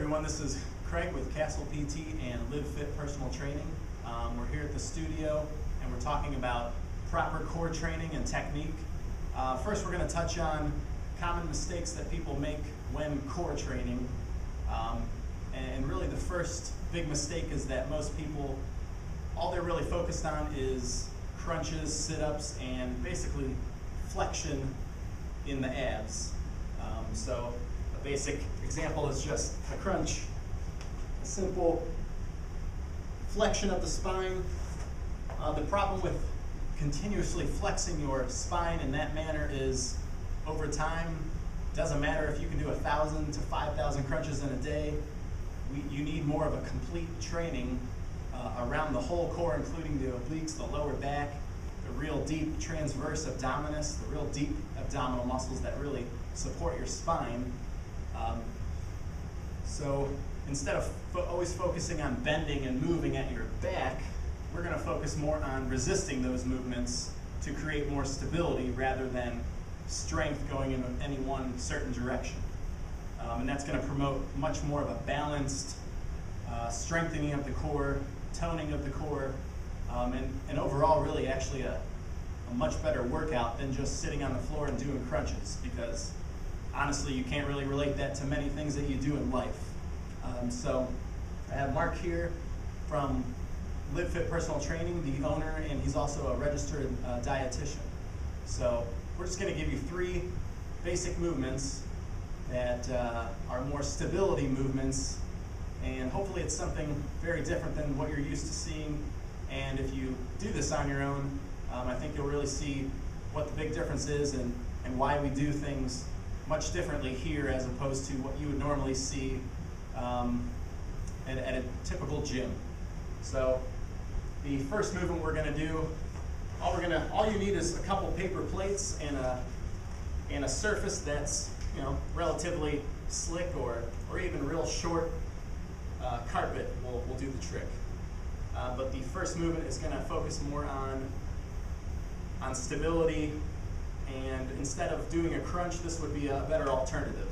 everyone, this is Craig with Castle PT and Live Fit Personal Training. We're here at the studio and we're talking about proper core training and technique. First we're going to touch on common mistakes that people make when core training. And really the first big mistake is that most people, all they're really focused on is crunches, sit-ups, and basically flexion in the abs. So a basic example is just a crunch, a simple flexion of the spine. The problem with continuously flexing your spine in that manner is over time, doesn't matter if you can do 1,000 to 5,000 crunches in a day, you need more of a complete training around the whole core, including the obliques, the lower back, the real deep transverse abdominis, the real deep abdominal muscles that really support your spine. So instead of always focusing on bending and moving at your back, we're going to focus more on resisting those movements to create more stability rather than strength going in any one certain direction. And that's going to promote much more of a balanced strengthening of the core, toning of the core, and overall really actually a much better workout than just sitting on the floor and doing crunches, because honestly you can't really relate that to many things that you do in life. So I have Mark here from Live Fit Personal Training, the owner, and he's also a registered dietitian. So we're just going to give you 3 basic movements that are more stability movements, and hopefully it's something very different than what you're used to seeing. And if you do this on your own, I think you'll really see what the big difference is and why we do things much differently here as opposed to what you would normally see at a typical gym. So the first movement we're going to do, all you need is a couple paper plates and a surface that's relatively slick or even real short carpet will do the trick. But the first movement is going to focus more on stability, and instead of doing a crunch, this would be a better alternative.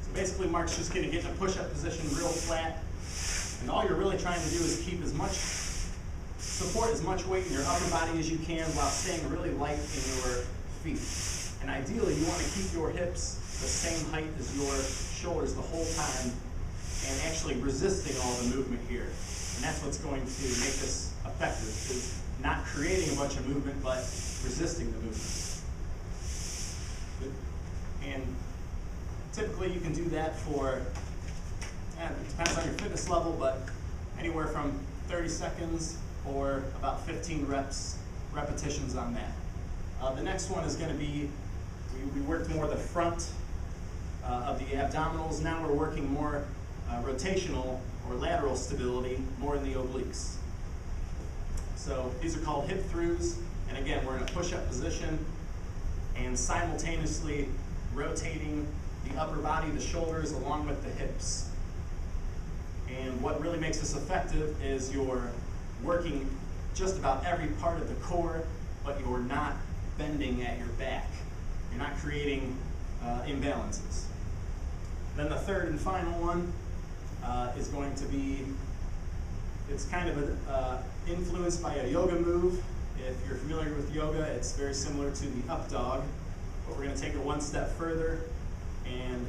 So basically Mark's just going to get in a push-up position real flat, and all you're really trying to do is support as much weight in your upper body as you can while staying really light in your feet. And ideally you want to keep your hips the same height as your shoulders the whole time, and actually resisting all the movement here. And that's what's going to make this effective, is not creating a bunch of movement, but resisting the movement. And typically you can do that for, it depends on your fitness level, but anywhere from 30 seconds or about 15 repetitions on that. The next one is going to be, we worked more the front of the abdominals. Now we're working more rotational or lateral stability, more in the obliques. So these are called hip throughs, and again we're in a push-up position and simultaneously rotating the upper body, the shoulders, along with the hips. And what really makes this effective is you're working just about every part of the core, but you're not bending at your back. You're not creating imbalances. Then the third and final one is going to be, it's kind of influenced by a yoga move. If you're familiar with yoga, it's very similar to the up dog, but we're going to take it one step further and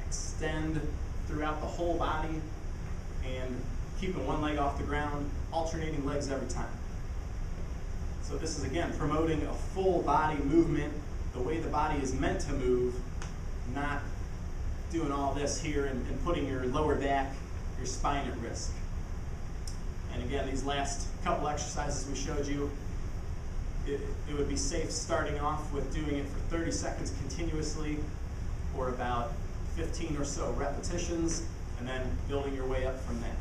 extend throughout the whole body and keeping one leg off the ground, alternating legs every time. So this is again promoting a full body movement, the way the body is meant to move, not doing all this here and putting your lower back, your spine at risk. And again, these last couple exercises we showed you, it would be safe starting off with doing it for 30 seconds continuously for about 15 or so repetitions, and then building your way up from that.